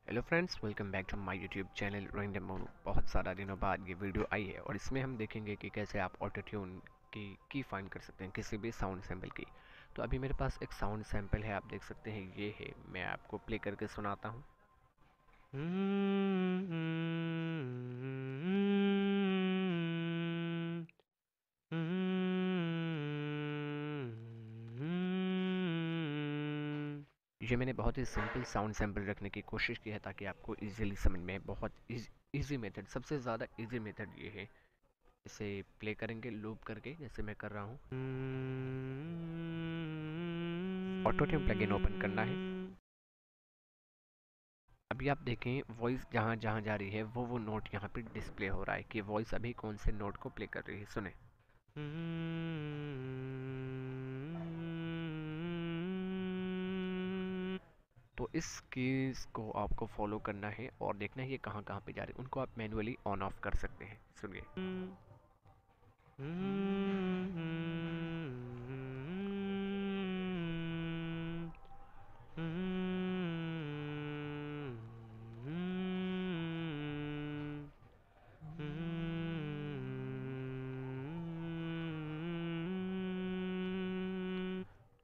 Hello friends, welcome back to my YouTube channel random Monu. बहुत ज़्यादा दिनों बाद ये वीडियो आई है और इसमें हम देखेंगे कि कैसे आप ऑटोट्यून की फाइंड कर सकते हैं किसी भी साउंड सैंपल की। तो अभी मेरे पास एक साउंड सैंपल है, आप देख सकते हैं ये है। मैं आपको प्ले करके सुनाता हूँ। ये मैंने बहुत ही सिंपल साउंड सैंपल रखने की कोशिश की है ताकि आपको इजीली समझ में। बहुत इजी मेथड, सबसे ज़्यादा इजी मेथड ये है। इसे प्ले करेंगे लूप करके, जैसे मैं कर रहा हूँ। ऑटोट्यून प्लगइन ओपन करना है। अभी आप देखें वॉइस जहाँ जहाँ जा रही है वो नोट यहाँ पे डिस्प्ले हो रहा है कि वॉइस अभी कौन से नोट को प्ले कर रही है। सुने। तो इस कीज को आपको फॉलो करना है और देखना है ये कहाँ कहाँ पे जा रही है। उनको आप मैनुअली ऑन ऑफ कर सकते हैं। सुनिए।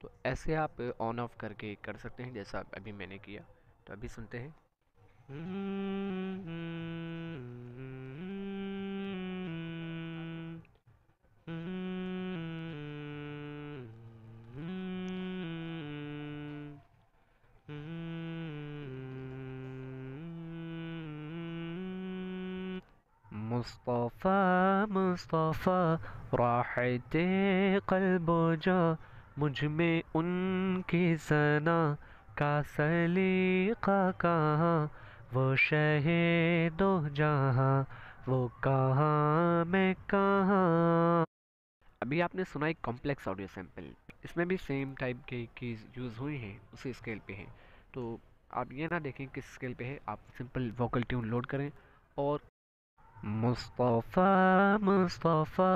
तो ऐसे आप ऑन ऑफ करके कर सकते हैं, जैसा अभी मैंने किया। तो अभी सुनते हैं। मुस्तफ़ा मुस्तफ़ा राहते क़ल्बो जा, मुझ में उनकी सना का सलीक़ा कहाँ, वो शहीदो जहाँ, वो कहाँ मैं कहाँ। अभी आपने सुना एक कॉम्प्लेक्स ऑडियो सैंपल। इसमें भी सेम टाइप के कीज यूज़ हुई हैं, उसी स्केल पे हैं। तो आप ये ना देखें किस स्केल पे है, आप सिंपल वोकल ट्यून लोड करें और मुस्तफ़ा मुस्तफ़ा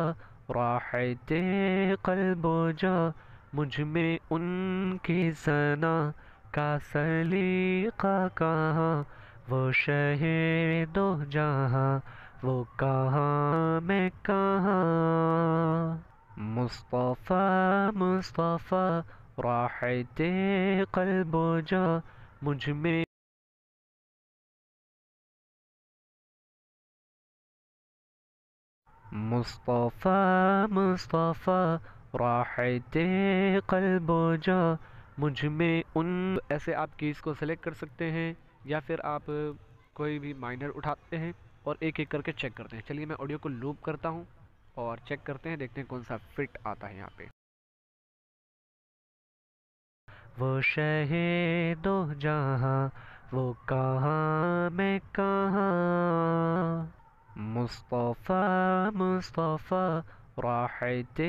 राहते क़ल्बो जा, मुझ में उनकी सना का सलीक़ा कहाँ, वो शहीदो जहाँ, वो कहाँ मैं कहाँ। मुस्तफ़ा मुस्तफ़ा राहते क़ल्बो जा, मुझ में मुस्तफ़ा मुस्तफ़ा राहते क़ल्बो जा, मुझ में उन। ऐसे आप कीज़ को सेलेक्ट कर सकते हैं या फिर आप कोई भी माइनर उठाते हैं और एक एक करके चेक करते हैं। चलिए मैं ऑडियो को लूप करता हूँ और चेक करते हैं, देखते हैं कौन सा फिट आता है यहाँ पे। वो शहीदो जहाँ, वो कहाँ मैं कहाँ। मुस्तफ़ा मुस्तफ़ा राहते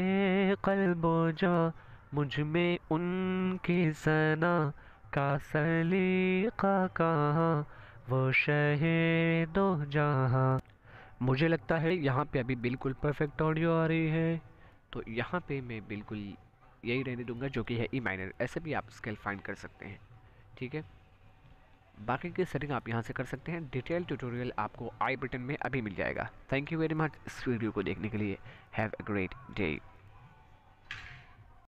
क़ल्बो जा, मुझ में उनकी सना का सलीक़ा कहाँ, वो शहीदो जहाँ। मुझे लगता है यहाँ पे अभी बिल्कुल परफेक्ट ऑडियो आ रही है। तो यहाँ पे मैं बिल्कुल यही रहने दूंगा, जो कि है ई माइनर। ऐसे भी आप स्केल फाइंड कर सकते हैं, ठीक है। बाकी की सेटिंग आप यहाँ से कर सकते हैं। डिटेल ट्यूटोरियल आपको आई बटन में अभी मिल जाएगा। थैंक यू वेरी मच इस वीडियो को देखने के लिए। Have a great day.